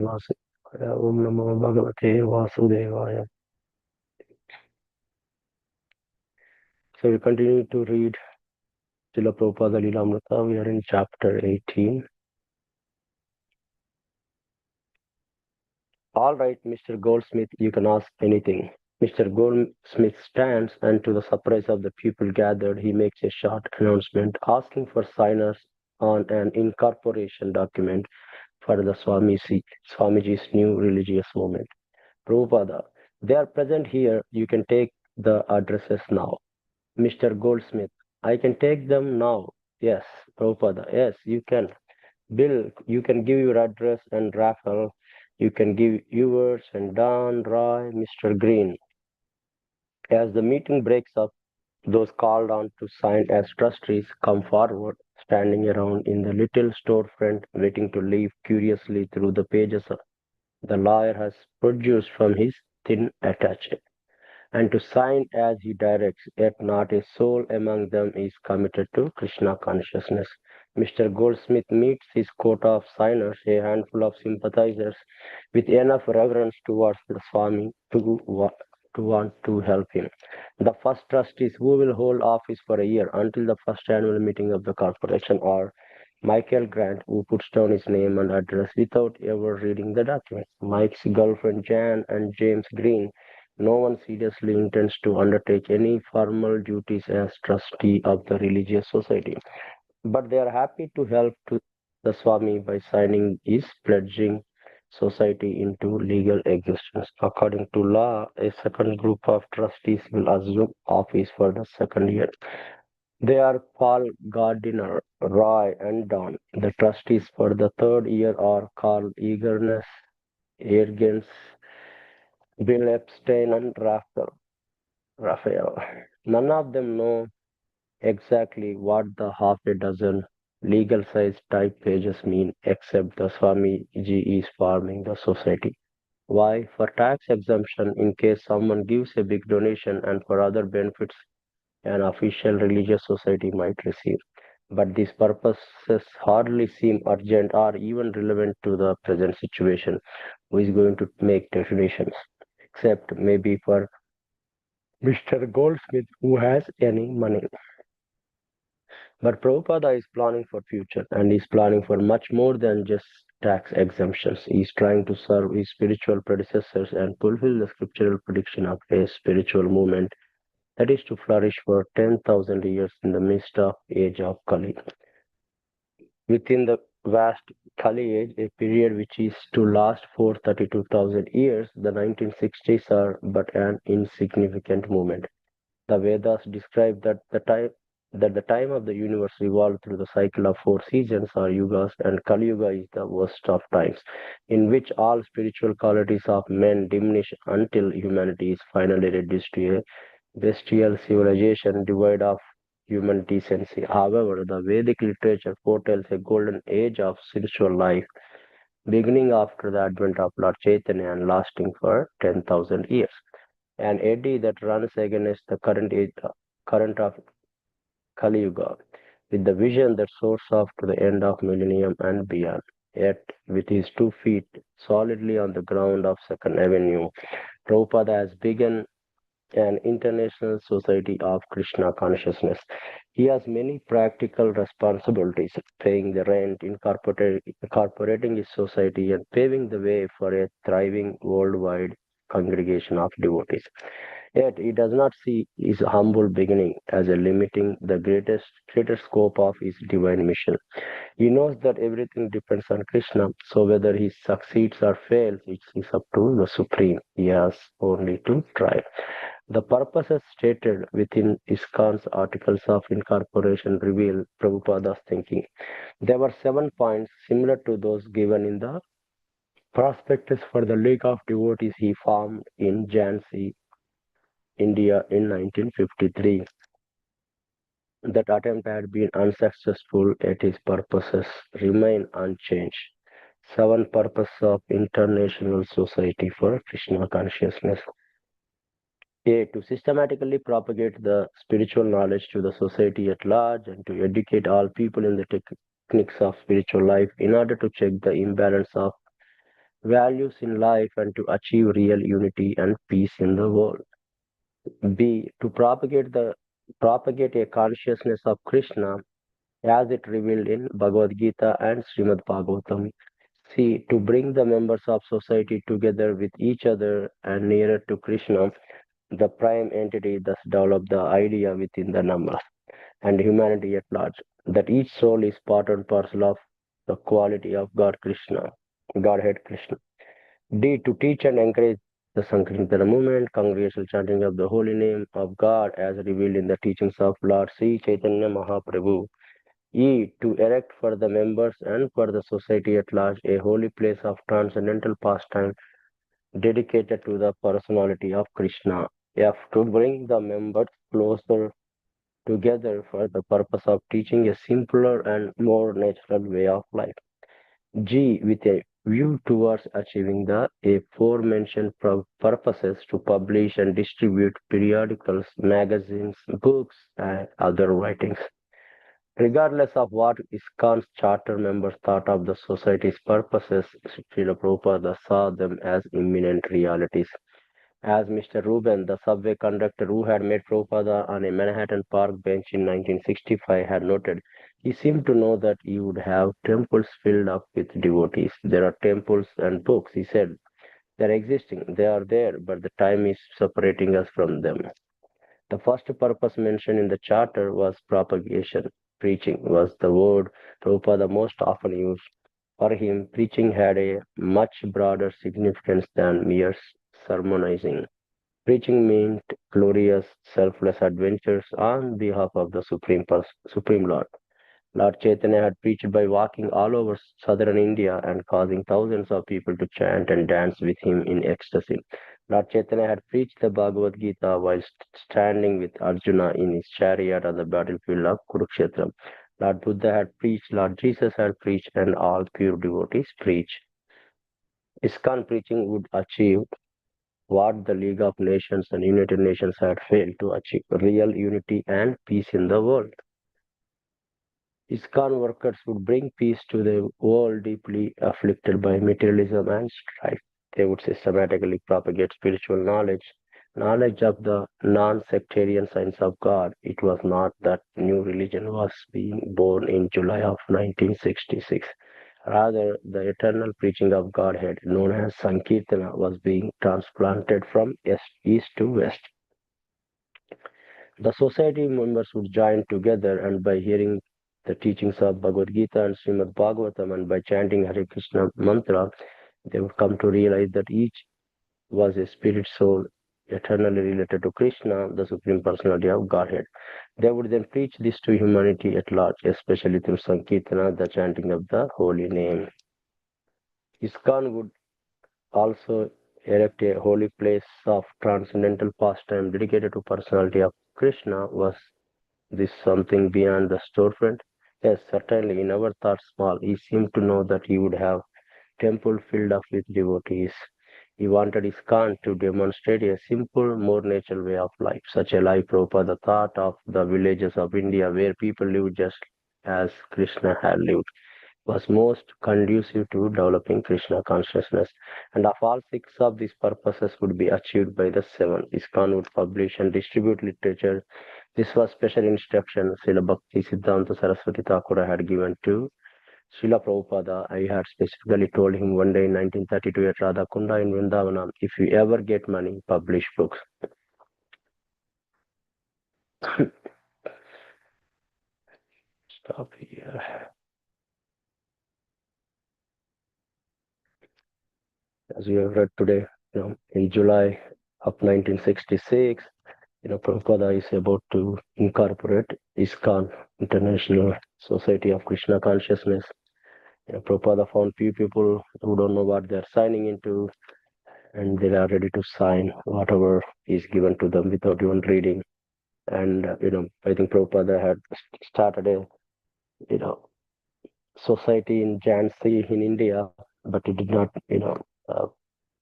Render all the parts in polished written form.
Vasudevaya. Om Namo Bhagavate Vasudevaya. So we continue to read Srila Prabhupada Lilamrita. We are in chapter 18. All right, Mr. Goldsmith, you can ask anything. Mr. Goldsmith stands, and to the surprise of the people gathered, he makes a short announcement asking for signers on an incorporation document for the Swamiji's new religious movement. Prabhupada, they are present here. You can take the addresses now. Mr. Goldsmith, I can take them now. Yes, Prabhupada, yes, you can. Bill, you can give your address, and Raphael, you can give yours, and Don, Roy, Mr. Green. As the meeting breaks up, those called on to sign as trustees come forward, standing around in the little storefront, waiting to leaf curiously through the pages the lawyer has produced from his thin attaché, and to sign as he directs, yet not a soul among them is committed to Krishna consciousness. Mr. Goldsmith meets his quota of signers, a handful of sympathizers, with enough reverence towards the Swami to want to help him. The first trustees who will hold office for a year until the first annual meeting of the corporation are Michael Grant, who puts down his name and address without ever reading the document. Mike's girlfriend Jan and James Green. No one seriously intends to undertake any formal duties as trustee of the religious society, but they are happy to help to the Swami by signing his pledging society into legal existence. According to law, a second group of trustees will assume office for the second year. They are Paul Gardiner, Roy, and Don. The trustees for the third year are Carl Eagerness, Ergens, Bill Epstein, and Raphael. None of them know exactly what the half a dozen legal size type pages mean, except the Swamiji is forming the society. Why? For tax exemption in case someone gives a big donation, and for other benefits an official religious society might receive. But these purposes hardly seem urgent or even relevant to the present situation. Who is going to make donations? Except maybe for Mr. Goldsmith, who has any money. But Prabhupada is planning for future, and he's planning for much more than just tax exemptions. He's trying to serve his spiritual predecessors and fulfill the scriptural prediction of a spiritual movement that is to flourish for 10,000 years in the midst of age of Kali. Within the vast Kali age, a period which is to last for 32,000 years, the 1960s are but an insignificant moment. The Vedas describe that the time of the universe revolved through the cycle of four seasons or yugas, and Kali Yuga is the worst of times, in which all spiritual qualities of men diminish until humanity is finally reduced to a bestial civilization devoid of human decency. However, the Vedic literature foretells a golden age of spiritual life, beginning after the advent of Lord Chaitanya and lasting for 10,000 years. An eddy that runs against the current of Kali Yuga, with the vision that soars off to the end of millennium and beyond. Yet, with his 2 feet solidly on the ground of Second Avenue, Prabhupada has begun an international society of Krishna consciousness. He has many practical responsibilities, paying the rent, incorporating his society, and paving the way for a thriving worldwide congregation of devotees. Yet he does not see his humble beginning as a limiting the greater scope of his divine mission. He knows that everything depends on Krishna, so whether he succeeds or fails, it is up to the Supreme. He has only to try. The purposes stated within ISKCON's articles of incorporation reveal Prabhupada's thinking. There were 7 points similar to those given in the prospectus for the League of Devotees he formed in Jhansi, India in 1953. That attempt had been unsuccessful, yet his purposes remain unchanged. 7 purposes of International Society for Krishna Consciousness. A. To systematically propagate the spiritual knowledge to the society at large and to educate all people in the techniques of spiritual life in order to check the imbalance of values in life and to achieve real unity and peace in the world. B. To propagate a consciousness of Krishna as it revealed in Bhagavad Gita and Srimad Bhagavatam. C. To bring the members of society together with each other and nearer to Krishna, the prime entity, thus develop the idea within the numbers and humanity at large that each soul is part and parcel of the quality of God Krishna, Godhead Krishna. D. To teach and encourage the Sankirtana movement, congregational chanting of the holy name of God as revealed in the teachings of Lord Sri Chaitanya Mahaprabhu. E. To erect for the members and for the society at large a holy place of transcendental pastime dedicated to the personality of Krishna. F. To bring the members closer together for the purpose of teaching a simpler and more natural way of life. G. With a view towards achieving the aforementioned purposes to publish and distribute periodicals, magazines, books, and other writings. Regardless of what ISKCON's charter members thought of the society's purposes, Srila Prabhupada saw them as imminent realities. As Mr. Rubin, the subway conductor who had met Prabhupada on a Manhattan Park bench in 1965, had noted, he seemed to know that he would have temples filled up with devotees. There are temples and books, he said. They're existing, they are there, but the time is separating us from them. The first purpose mentioned in the charter was propagation. Preaching was the word Prabhupada most often used. For him, preaching had a much broader significance than mere sermonizing. Preaching meant glorious, selfless adventures on behalf of the Supreme Lord. Lord Chaitanya had preached by walking all over southern India and causing thousands of people to chant and dance with him in ecstasy. Lord Chaitanya had preached the Bhagavad Gita while standing with Arjuna in his chariot on the battlefield of Kurukshetra. Lord Buddha had preached, Lord Jesus had preached, and all pure devotees preach. ISKCON preaching would achieve what the League of Nations and United Nations had failed to achieve real unity and peace in the world. ISKCON workers would bring peace to the world deeply afflicted by materialism and strife. They would systematically propagate spiritual knowledge, knowledge of the non sectarian science of God. It was not that new religion was being born in July of 1966. Rather, the eternal preaching of Godhead, known as Sankirtana, was being transplanted from east to west. The society members would join together and by hearing the teachings of Bhagavad Gita and Srimad Bhagavatam and by chanting Hare Krishna mantra, they would come to realize that each was a spirit soul eternally related to Krishna, the Supreme Personality of Godhead. They would then preach this to humanity at large, especially through Sankirtana, the chanting of the holy name. ISKCON would also erect a holy place of transcendental pastime dedicated to personality of Krishna. Was this something beyond the storefront? Yes, certainly. He never thought small. He seemed to know that he would have temple filled up with devotees. He wanted his Khan to demonstrate a simple, more natural way of life, such a life Prabhupada thought of the villages of India where people lived just as Krishna had lived, was most conducive to developing Krishna consciousness. And of all six of these purposes would be achieved by the seven. ISKCON would publish and distribute literature. This was special instruction Srila Bhakti Siddhanta Saraswati Thakur had given to Srila Prabhupada. I had specifically told him one day in 1932 at Radha Kunda in Vrindavanam, if you ever get money, publish books. Stop here. As we have read today, in July of 1966, Prabhupada is about to incorporate ISKCON, International Society of Krishna Consciousness. Prabhupada found few people who don't know what they're signing into, and they are ready to sign whatever is given to them without even reading. And I think Prabhupada had started a you know society in Jhansi in India, but it did not uh,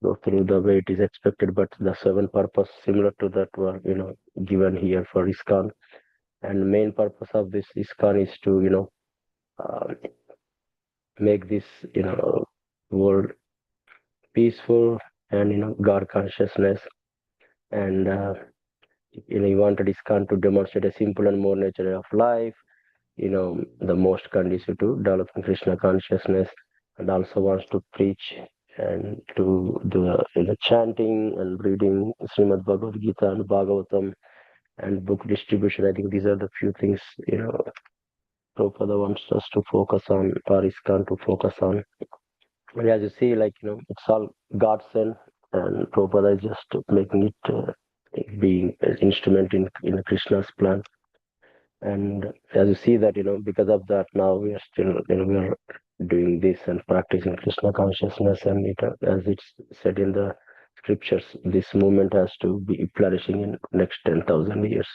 go through the way it is expected. But the seven purpose similar to that were given here for ISKCON. And main purpose of this ISKCON is to uh, make this world peaceful and God consciousness. And he wanted ISKCON to demonstrate a simple and more nature of life. The most conducive to developing Krishna consciousness, and also wants to preach and to do the chanting and reading Srimad Bhagavad Gita and Bhagavatam and book distribution. I think these are the few things Prabhupada wants us to focus on, or ISKCON to focus on. And as you see, it's all God sent, and Prabhupada is just making it being an instrument in Krishna's plan. And as you see that, because of that, now we are still, we are doing this and practicing Krishna consciousness. And as it's said in the scriptures, this movement has to be flourishing in next 10,000 years.